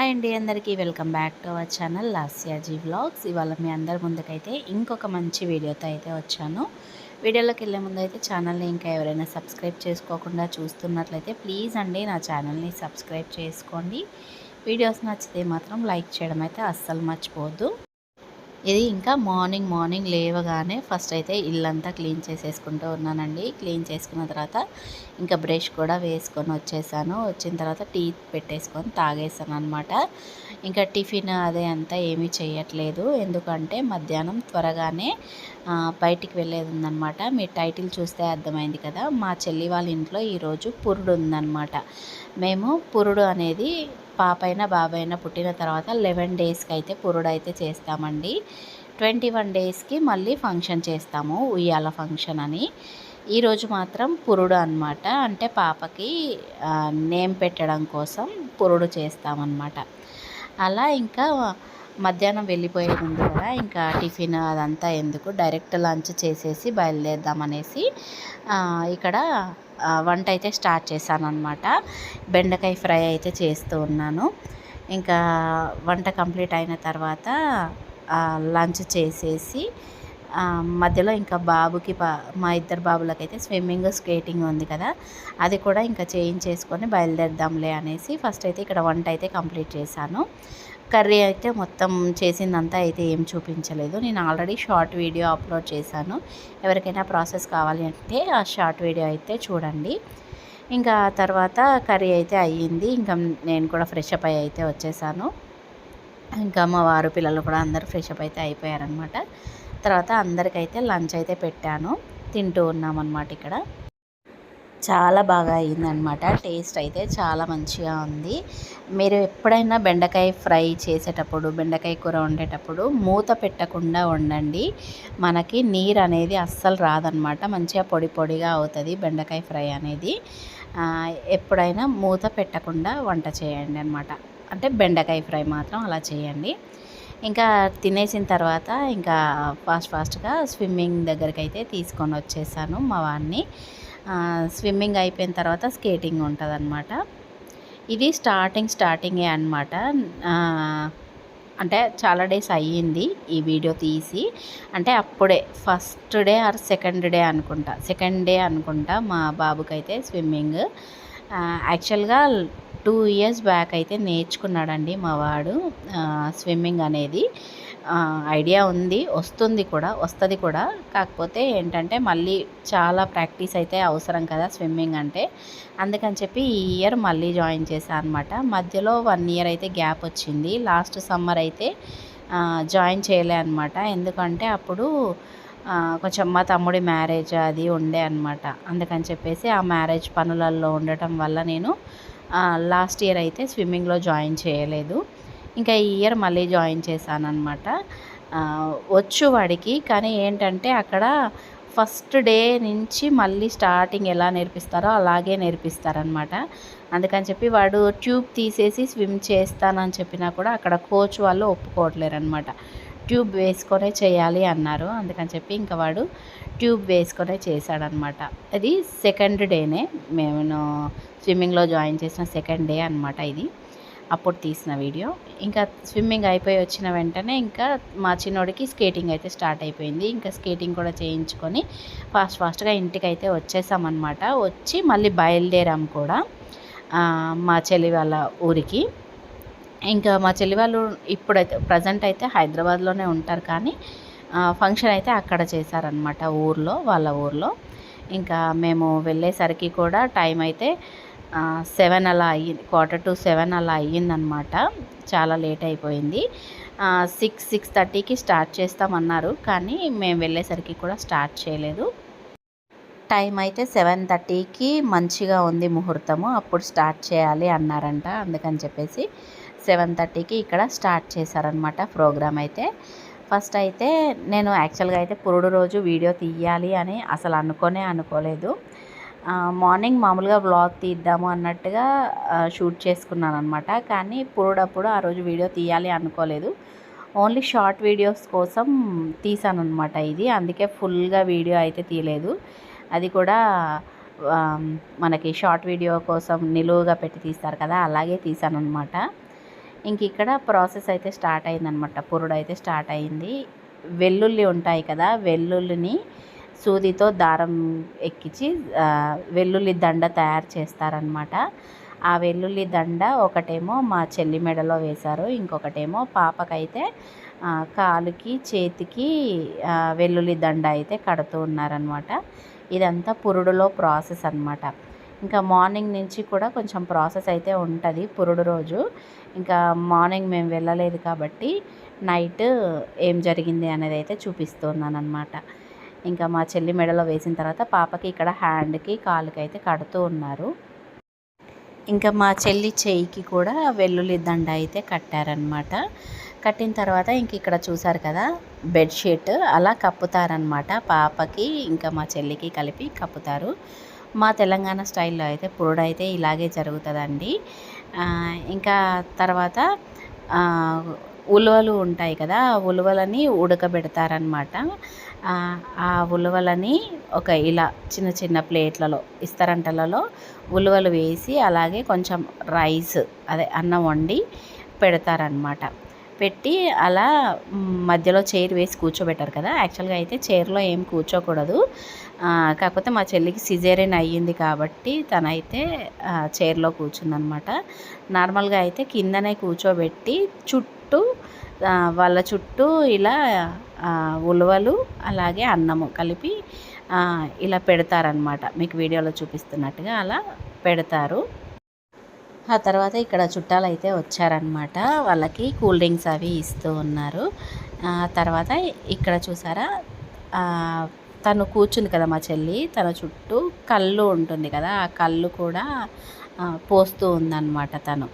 Hi అండి అందరికీ welcome back to our channel Lasyaji vlogs. ఇవాళ మీ అందరి ముందుకైతే ఇంకొక మంచి వీడియోతో అయితే వచ్చాను. వీడియోలోకి వెళ్ళే ముందు అయితే ఛానల్ని ఇంకా ఎవరైనా సబ్స్క్రైబ్ చేసుకోకుండా చూస్తున్నట్లయితే ప్లీజ్ అండి నా ఛానల్ని సబ్స్క్రైబ్ చేసుకోండి. వీడియోస్ నచ్చితే మాత్రం లైక్ చేయడం అయితే అస్సలు మర్చిపోవద్దు. ఇది ఇంకా మార్నింగ్ లేవగానే ఫస్ట్ అయితే ఇల్లంతా క్లీన్ చేసేసుకుంటూ ఉన్నానండి. క్లీన్ చేసుకున్న తర్వాత ఇంకా బ్రష్ కూడా వేసుకొని వచ్చేసాను. వచ్చిన తర్వాత టీ పెట్టేసుకొని తాగేసాను అనమాట. ఇంకా టిఫిన్ అదే అంతా ఏమీ చేయట్లేదు, ఎందుకంటే మధ్యాహ్నం త్వరగానే బయటికి వెళ్ళేది ఉందన్నమాట. మీరు టైటిల్ చూస్తే అర్థమైంది కదా, మా చెల్లి వాళ్ళ ఇంట్లో ఈరోజు పురుడు ఉందన్నమాట. మేము పురుడు అనేది పాపైనా బాబైనా పుట్టిన తర్వాత 11 డేస్కి అయితే పురుడు అయితే చేస్తామండి. 21 డేస్కి మళ్ళీ ఫంక్షన్ చేస్తాము, ఉయ్యాల ఫంక్షన్ అని. ఈరోజు మాత్రం పురుడు అనమాట, అంటే పాపకి నేమ్ పెట్టడం కోసం పురుడు చేస్తామన్నమాట. అలా ఇంకా మధ్యాహ్నం వెళ్ళిపోయేది ఉంది కదా, ఇంకా టిఫిన్ అదంతా ఎందుకు, డైరెక్ట్ లంచ్ చేసేసి బయలుదేరదామనేసి ఇక్కడ వంట అయితే స్టార్ట్ చేశాను అనమాట. బెండకాయ ఫ్రై అయితే చేస్తూ ఉన్నాను. ఇంకా వంట కంప్లీట్ అయిన తర్వాత లంచ్ చేసేసి మధ్యలో ఇంకా బాబుకి మా ఇద్దరు బాబులకైతే స్విమ్మింగ్ స్కేటింగ్ ఉంది కదా, అది కూడా ఇంకా చేయించేసుకొని బయలుదేరదాంలే అనేసి ఫస్ట్ అయితే ఇక్కడ వంట అయితే కంప్లీట్ చేశాను. కర్రీ అయితే మొత్తం చేసిందంతా అయితే ఏం చూపించలేదు, నేను ఆల్రెడీ షార్ట్ వీడియో అప్లోడ్ చేశాను. ఎవరికైనా ప్రాసెస్ కావాలి అంటే ఆ షార్ట్ వీడియో అయితే చూడండి. ఇంకా తర్వాత కర్రీ అయితే అయ్యింది. ఇంకా నేను కూడా ఫ్రెష్ అప్ అయితే వచ్చేసాను. ఇంకా మా వారు పిల్లలు కూడా అందరూ ఫ్రెష్ అప్ అయితే అయిపోయారనమాట. తర్వాత అందరికైతే లంచ్ అయితే పెట్టాను, తింటూ ఉన్నామన్నమాట. ఇక్కడ చాలా బాగా అయిందనమాట, టేస్ట్ అయితే చాలా మంచిగా ఉంది. మీరు ఎప్పుడైనా బెండకాయ ఫ్రై చేసేటప్పుడు, బెండకాయ కూర వండేటప్పుడు మూత పెట్టకుండా వండండి. మనకి నీరు అనేది అస్సలు రాదనమాట, మంచిగా పొడి పొడిగా అవుతుంది బెండకాయ ఫ్రై అనేది. ఎప్పుడైనా మూత పెట్టకుండా వంట చేయండి అనమాట, అంటే బెండకాయ ఫ్రై మాత్రం అలా చేయండి. ఇంకా తినేసిన తర్వాత ఇంకా ఫాస్ట్గా స్విమ్మింగ్ దగ్గరికి అయితే తీసుకొని వచ్చేసాను మా వాడిని. స్విమ్మింగ్ అయిపోయిన తర్వాత స్కేటింగ్ ఉంటుందన్నమాట. ఇది స్టార్టింగే అనమాట. అంటే చాలా డేస్ అయ్యింది ఈ వీడియో తీసి, అంటే అప్పుడే first day or second day అనుకుంటా మా బాబుకైతే స్విమ్మింగ్. యాక్చువల్గా 2 ఇయర్స్ బ్యాక్ అయితే నేర్చుకున్నాడండి మా వాడు స్విమ్మింగ్ అనేది. ఐడియా ఉంది, వస్తుంది కూడా. కాకపోతే ఏంటంటే మళ్ళీ చాలా ప్రాక్టీస్ అయితే అవసరం కదా స్విమ్మింగ్ అంటే, అందుకని చెప్పి ఈ ఇయర్ మళ్ళీ జాయిన్ చేశాను అనమాట. మధ్యలో 1 ఇయర్ అయితే గ్యాప్ వచ్చింది. లాస్ట్ సమ్మర్ అయితే జాయిన్ చేయలే అనమాట, ఎందుకంటే అప్పుడు కొంచెం మా తమ్ముడి మ్యారేజ్ అది ఉండే అనమాట. అందుకని చెప్పేసి ఆ మ్యారేజ్ పనులలో ఉండటం వల్ల నేను లాస్ట్ ఇయర్ అయితే స్విమ్మింగ్లో జాయిన్ చేయలేదు. ఇంకా ఈ ఇయర్ మళ్ళీ జాయిన్ చేశానమాట. వచ్చు వాడికి, కానీ ఏంటంటే అక్కడ ఫస్ట్ డే నుంచి మళ్ళీ స్టార్టింగ్ ఎలా నేర్పిస్తారో అలాగే నేర్పిస్తారనమాట. అందుకని చెప్పి వాడు ట్యూబ్ తీసేసి స్విమ్ చేస్తానని చెప్పినా కూడా అక్కడ కోచ్ వాళ్ళు ఒప్పుకోవట్లేరు అనమాట. ట్యూబ్ వేసుకొనే చేయాలి అన్నారు. అందుకని చెప్పి ఇంకా వాడు ట్యూబ్ వేసుకొనే చేశాడనమాట. అది సెకండ్ డేనే, మేము స్విమ్మింగ్లో జాయిన్ చేసిన సెకండ్ డే అనమాట ఇది, అప్పుడు తీసిన వీడియో. ఇంకా స్విమ్మింగ్ అయిపోయి వచ్చిన వెంటనే ఇంకా మా చిన్నోడికి స్కేటింగ్ అయితే స్టార్ట్ అయిపోయింది. ఇంకా స్కేటింగ్ కూడా చేయించుకొని ఫాస్ట్గా ఇంటికి అయితే వచ్చేసామన్నమాట. వచ్చి మళ్ళీ బయలుదేరాం కూడా మా చెల్లి వాళ్ళ ఊరికి. ఇంకా మా చెల్లి వాళ్ళు ఇప్పుడైతే ప్రజెంట్ అయితే హైదరాబాద్లోనే ఉంటారు, కానీ ఫంక్షన్ అయితే అక్కడ చేశారనమాట, వాళ్ళ ఊర్లో. ఇంకా మేము వెళ్ళేసరికి కూడా టైం అయితే 7 అలా అయ్యింది, 6:45 అలా అయ్యిందనమాట. చాలా లేట్ అయిపోయింది. 6:30కి స్టార్ట్ చేస్తామన్నారు, కానీ మేము వెళ్ళేసరికి కూడా స్టార్ట్ చేయలేదు. టైం అయితే 7:30కి మంచిగా ఉంది ముహూర్తము, అప్పుడు స్టార్ట్ చేయాలి అన్నారంట. అందుకని చెప్పేసి 7:30కి ఇక్కడ స్టార్ట్ చేశారనమాట ప్రోగ్రామ్ అయితే. ఫస్ట్ అయితే నేను యాక్చువల్గా అయితే పురుడు రోజు వీడియో తీయాలి అని అసలు అనుకోలేదు. మార్నింగ్ మామూలుగా వ్లాగ్ తీద్దాము అన్నట్టుగా షూట్ చేసుకున్నాను అనమాట. కానీ పురుడప్పుడు ఆ రోజు వీడియో తీయాలి అనుకోలేదు, ఓన్లీ షార్ట్ వీడియోస్ కోసం తీసాను అనమాట ఇది. అందుకే ఫుల్గా వీడియో అయితే తీయలేదు, అది కూడా మనకి షార్ట్ వీడియో కోసం నిలువుగా పెట్టి తీస్తారు కదా, అలాగే తీసాను అనమాట. ఇంక ఇక్కడ ప్రాసెస్ అయితే స్టార్ట్ అయిందనమాట. పురుడు అయితే స్టార్ట్ అయింది. వెల్లుల్లి ఉంటాయి కదా, వెల్లుల్లిని సూదితో దారం ఎక్కించి వెల్లుల్లి దండ తయారు చేస్తారనమాట. ఆ వెల్లుల్లి దండ ఒకటేమో మా చెల్లి మెడలో వేశారు, ఇంకొకటేమో పాపకైతే కాలుకి చేతికి వెల్లుల్లి దండ అయితే కడుతూ ఉన్నారనమాట. ఇదంతా పురుడులో ప్రాసెస్ అనమాట. ఇంకా మార్నింగ్ నుంచి కూడా కొంచెం ప్రాసెస్ అయితే ఉంటుంది పురుడు రోజు. ఇంకా మార్నింగ్ మేము వెళ్ళలేదు కాబట్టి నైట్ ఏం జరిగింది అనేది అయితే చూపిస్తున్నాను అనమాట. ఇంకా మా చెల్లి మెడలో వేసిన తర్వాత పాపకి ఇక్కడ హ్యాండ్కి కాలుకి అయితే కడుతూ ఉన్నారు. ఇంకా మా చెల్లి చెయ్యికి కూడా వెల్లుల్లి దండ అయితే కట్టారనమాట. కట్టిన తర్వాత ఇంక ఇక్కడ చూసారు కదా బెడ్షీట్ అలా కప్పుతారనమాట. పాపకి ఇంకా మా చెల్లికి కలిపి కప్పుతారు. మా తెలంగాణ స్టైల్లో అయితే పురుడు అయితే ఇలాగే జరుగుతుందండి. ఇంకా తర్వాత ఉలువలు ఉంటాయి కదా, ఆ ఉలువలని ఉడకబెడతారనమాట. ఆ ఉలువలని ఒక ఇలా చిన్న చిన్న ప్లేట్లలో ఇస్తరంటలలో ఉలువలు వేసి అలాగే కొంచెం రైస్ అదే అన్నం వండి పెడతారనమాట. పెట్టి అలా మధ్యలో చైర్ వేసి కూర్చోబెట్టారు కదా. యాక్చువల్గా అయితే చైర్లో ఏం కూర్చోకూడదు, కాకపోతే మా చెల్లికి సిజేరియన్ అయ్యింది కాబట్టి తనైతే చైర్లో కూర్చుందనమాట. నార్మల్గా అయితే కిందనే కూర్చోబెట్టి చుట్టూ వాళ్ళ చుట్టూ ఇలా ఉలువలు అలాగే అన్నము కలిపి ఇలా పెడతారనమాట. మీకు వీడియోలో చూపిస్తున్నట్టుగా అలా పెడతారు. ఆ తర్వాత ఇక్కడ చుట్టాలు అయితే వచ్చారనమాట. వాళ్ళకి కూల్ డ్రింక్స్ అవి ఇస్తూ ఉన్నారు. తర్వాత ఇక్కడ చూసారా తను కూర్చుంది కదా మా చెల్లి, తన చుట్టూ కళ్ళు ఉంటుంది కదా, ఆ కళ్ళు కూడా పోస్తూ ఉందన్నమాట తను.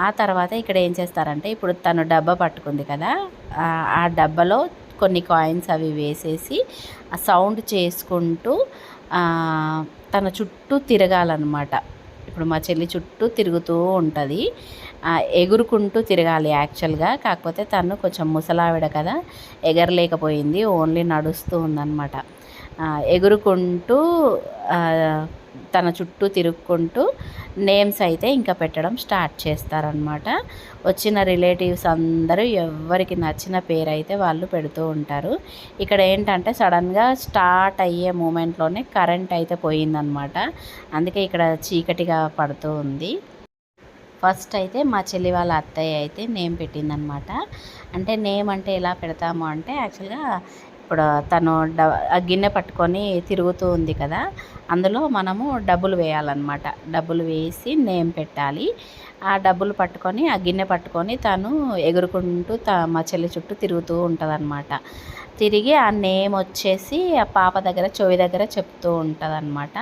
ఆ తర్వాత ఇక్కడ ఏం చేస్తారంటే ఇప్పుడు తను డబ్బా పట్టుకుంది కదా, ఆ డబ్బాలో కొన్ని కాయిన్స్ అవి వేసేసి ఆ సౌండ్ చేసుకుంటూ తన చుట్టూ తిరగాలన్నమాట. ఇప్పుడు మా చెల్లి చుట్టూ తిరుగుతూ ఉంటుంది, ఎగురుకుంటూ తిరగాలి యాక్చువల్గా. కాకపోతే తను కొంచెం ముసలావిడ కదా, ఎగరలేకపోయింది, ఓన్లీ నడుస్తూ ఉందన్నమాట. ఎగురుకుంటూ తన చుట్టూ తిరుగుకుంటూ నేమ్స్ అయితే ఇంకా పెట్టడం స్టార్ట్ చేస్తారనమాట. వచ్చిన రిలేటివ్స్ అందరూ ఎవరికి నచ్చిన పేరు అయితే వాళ్ళు పెడుతూ ఉంటారు. ఇక్కడ ఏంటంటే సడన్గా స్టార్ట్ అయ్యే మూమెంట్లోనే కరెంట్ అయితే పోయిందనమాట. అందుకే ఇక్కడ చీకటిగా పడుతూ ఉంది. ఫస్ట్ అయితే మా చెల్లి వాళ్ళ అత్తయ్య అయితే నేమ్ పెట్టిందనమాట. అంటే నేమ్ అంటే ఎలా పెడతాము అంటే యాక్చువల్గా ఇప్పుడు తను ఆ గిన్నె పట్టుకొని తిరుగుతూ ఉంది కదా, అందులో మనము డబ్బులు వేయాలన్నమాట. డబ్బులు వేసి నేమ్ పెట్టాలి. ఆ డబ్బులు పట్టుకొని ఆ గిన్నె పట్టుకొని తను ఎగురుకుంటూ మా చెల్లి చుట్టూ తిరుగుతూ ఉంటుందన్నమాట. తిరిగి ఆ నేమ్ వచ్చేసి ఆ పాప దగ్గర చెవి దగ్గర చెప్తూ ఉంటుందన్నమాట.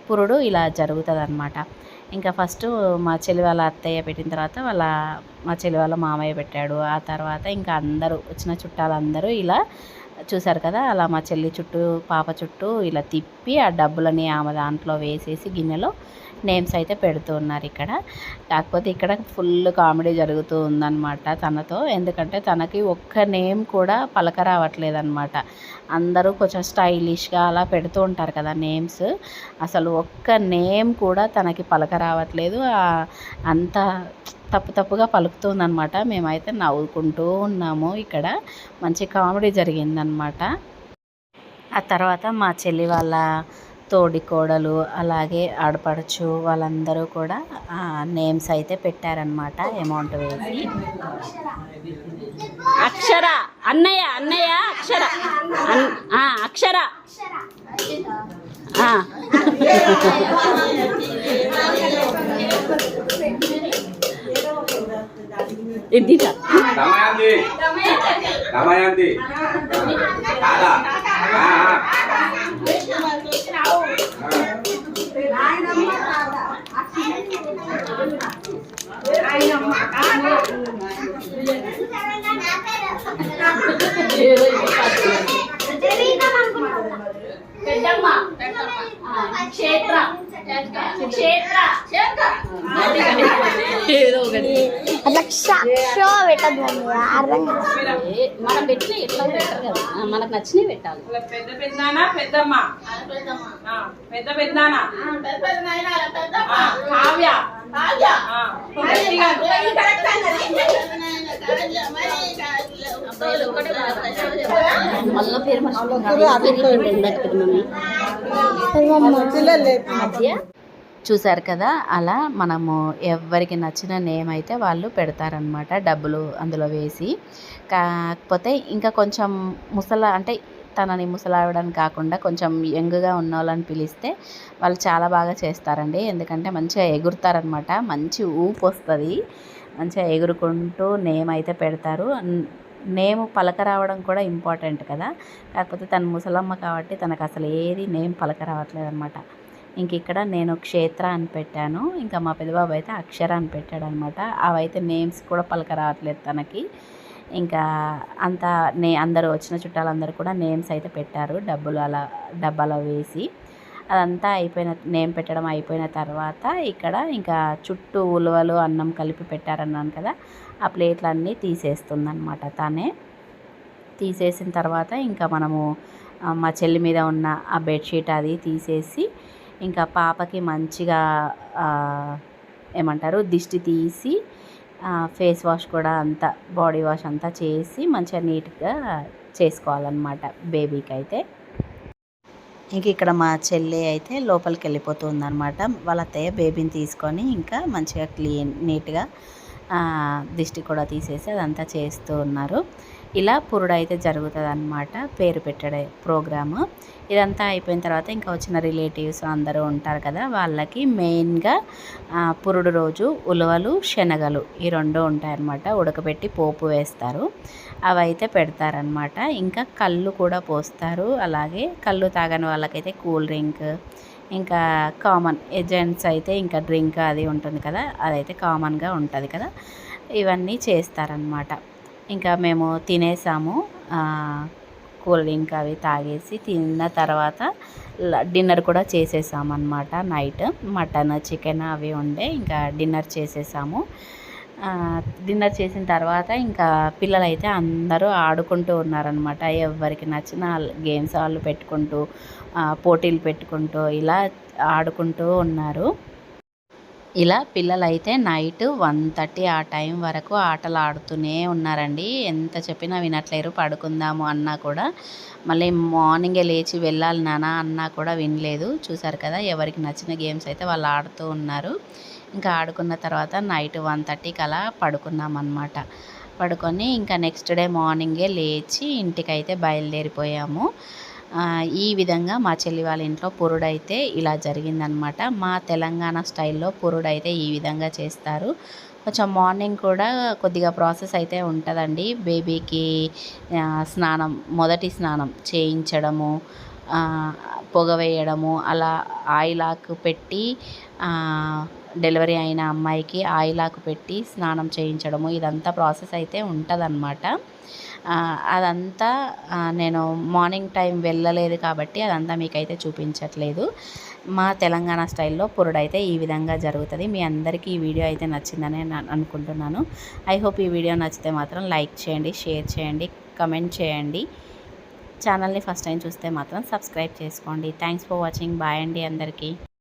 పురుడు ఇలా జరుగుతుందన్నమాట. ఇంకా ఫస్ట్ మా చెల్లి వాళ్ళ అత్తయ్య పెట్టిన తర్వాత మా చెల్లి వాళ్ళ మామయ్య పెట్టాడు. ఆ తర్వాత ఇంకా అందరూ వచ్చిన చుట్టాలందరూ ఇలా చూసారు కదా, అలా మా చెల్లి చుట్టూ పాప చుట్టూ ఇలా తిప్పి ఆ డబ్బులని ఆమె దాంట్లో వేసేసి గిన్నెలో నేమ్స్ అయితే పెడుతూ ఉన్నారు ఇక్కడ. కాకపోతే ఇక్కడ ఫుల్ కామెడీ జరుగుతూ ఉందన్నమాట తనతో. ఎందుకంటే తనకి ఒక్క నేమ్ కూడా పలక రావట్లేదన్నమాట. అందరూ కొంచెం స్టైలిష్గా అలా పెడుతూ ఉంటారు కదా నేమ్స్, అసలు ఒక్క నేమ్ కూడా తనకి పలక రావట్లేదు. అంత తప్పుగా పలుకుతుందనమాట. మేమైతే నవ్వుకుంటూ ఉన్నాము. ఇక్కడ మంచి కామెడీ జరిగిందనమాట. ఆ తర్వాత మా చెల్లి వాళ్ళ తోడి కోడలు అలాగే ఆడపడచ్చు వాళ్ళందరూ కూడా నేమ్స్ అయితే పెట్టారనమాట అమౌంట్ వేసి. అక్షర అన్నయ్య అక్షర అక్షర ఏదో ఒకటి మనం పెట్టి ఎట్లా పెట్టరు కదా, మనకు నచ్చినవి పెట్టాలి. పెద్ద పెద్దనా పెద్దమ్మ పెద్ద పెద్దనా కావ్య చూసారు కదా, అలా మనము ఎవరికి నచ్చిన నేమ్ అయితే వాళ్ళు పెడతారనమాట, డబ్బులు అందులో వేసి. కాకపోతే ఇంకా కొంచెం అంటే తనని ముసలావిడని కాకుండా కొంచెం యంగ్గా ఉన్న వాళ్ళని పిలిస్తే వాళ్ళు చాలా బాగా చేస్తారండి. ఎందుకంటే మంచిగా ఎగురుతారనమాట, మంచి ఊపు వస్తుంది, మంచిగా ఎగురుకుంటూ నేమ్ అయితే పెడతారు. నేమ్ పలక రావడం కూడా ఇంపార్టెంట్ కదా, కాకపోతే తను ముసలమ్మ కాబట్టి తనకు అసలు ఏది నేమ్ పలక రావట్లేదు అనమాట. ఇంక ఇక్కడ నేను క్షేత్ర అని పెట్టాను, ఇంకా మా పెద్దబాబు అయితే అక్షర అని పెట్టాడనమాట. అవైతే నేమ్స్ కూడా పలక రావట్లేదు తనకి. ఇంకా అంతా అందరూ వచ్చిన చుట్టాలందరూ కూడా నేమ్స్ అయితే పెట్టారు, డబ్బులు అలా డబ్బాలో వేసి. అదంతా నేమ్ పెట్టడం అయిపోయిన తర్వాత ఇక్కడ ఇంకా చుట్టూ ఉలవలు అన్నం కలిపి పెట్టారన్నాను కదా, ఆ ప్లేట్లన్నీ తీసేస్తుందన్నమాట తనే. తీసేసిన తర్వాత ఇంకా మనము మా చెల్లి మీద ఉన్న ఆ బెడ్షీట్ అది తీసేసి ఇంకా పాపకి మంచిగా ఏమంటారు దిష్టి తీసి ఫేస్ వాష్ కూడా అంతా బాడీ వాష్ అంతా చేసి మంచిగా నీట్గా చేసుకోవాలన్నమాట బేబీకి అయితే. ఇంక ఇక్కడ మా చెల్లి అయితే లోపలికి వెళ్ళిపోతుందన్నమాట. వాళ్ళ అత్తయ్య బేబీని తీసుకొని ఇంకా మంచిగా నీట్గా దిష్టి కూడా తీసేసి అదంతా చేస్తూ ఉన్నారు. ఇలా పురుడు అయితే జరుగుతుంది అన్నమాట, పేరు పెట్టడే ప్రోగ్రాము. ఇదంతా అయిపోయిన తర్వాత ఇంకా వచ్చిన రిలేటివ్స్ అందరూ ఉంటారు కదా, వాళ్ళకి మెయిన్గా పురుడు రోజు ఉలవలు శనగలు ఈ రెండు ఉంటాయన్నమాట, ఉడకబెట్టి పోపు వేస్తారు, అవి అయితే పెడతారనమాట. ఇంకా కళ్ళు కూడా పోస్తారు, అలాగే కళ్ళు తాగని వాళ్ళకైతే కూల్ డ్రింక్, ఇంకా కామన్ జెంట్స్ అయితే ఇంకా డ్రింక్ అది ఉంటుంది కదా, అదైతే కామన్గా ఉంటుంది కదా, ఇవన్నీ చేస్తారనమాట. ఇంకా మేము తినేసాము, కూల్ డ్రింక్ అవి తాగేసి తిన్న తర్వాత డిన్నర్ కూడా చేసేసామన్నమాట. నైట్ మటన్ చికెన్ అవి ఉండే ఇంకా డిన్నర్ చేసేసాము. డిన్నర్ చేసిన తర్వాత ఇంకా పిల్లలైతే అందరూ ఆడుకుంటూ ఉన్నారనమాట, ఎవరికి నచ్చిన గేమ్స్ వాళ్ళు పెట్టుకుంటూ పోటీలు పెట్టుకుంటూ ఇలా ఆడుకుంటూ ఉన్నారు. ఇలా పిల్లలైతే నైట్ 1:30 ఆ టైం వరకు ఆటలు ఆడుతూనే ఉన్నారండి. ఎంత చెప్పినా వినట్లేరు, పడుకుందాము అన్నా కూడా. మళ్ళీ మార్నింగే లేచి వెళ్ళాలి నాన్న అన్నా కూడా వినలేదు. చూసారు కదా, ఎవరికి నచ్చిన గేమ్స్ అయితే వాళ్ళు ఆడుతూ ఉన్నారు. ఇంకా ఆడుకున్న తర్వాత నైట్ 1:30కి అలా పడుకున్నామన్నమాట. పడుకొని ఇంకా నెక్స్ట్ డే మార్నింగే లేచి ఇంటికైతే బయలుదేరిపోయాము. ఈ విధంగా మా చెల్లి వాళ్ళ ఇంట్లో పురుడైతే ఇలా జరిగిందనమాట. మా తెలంగాణ స్టైల్లో పురుడైతే ఈ విధంగా చేస్తారు. కొంచెం మార్నింగ్ కూడా కొద్దిగా ప్రాసెస్ అయితే ఉంటుందండి. బేబీకి మొదటి స్నానం చేయించడము, పొగ వేయడము, అలా ఆయిలాకు పెట్టి డెలివరీ అయిన అమ్మాయికి ఆయిలాకు పెట్టి స్నానం చేయించడము, ఇదంతా ప్రాసెస్ అయితే ఉంటుందన్నమాట. అదంతా నేను మార్నింగ్ టైం వెళ్ళలేదు కాబట్టి అదంతా మీకైతే చూపించట్లేదు. మా తెలంగాణ స్టైల్లో పురుడైతే ఈ విధంగా జరుగుతుంది. మీ అందరికీ ఈ వీడియో అయితే నచ్చిందని అనుకుంటున్నాను. ఐ హోప్ ఈ వీడియో నచ్చితే మాత్రం లైక్ చేయండి, షేర్ చేయండి, కమెంట్ చేయండి. ఛానల్ని ఫస్ట్ టైం చూస్తే మాత్రం సబ్స్క్రైబ్ చేసుకోండి. Thanks for watching. బాయ్ అండి అందరికీ.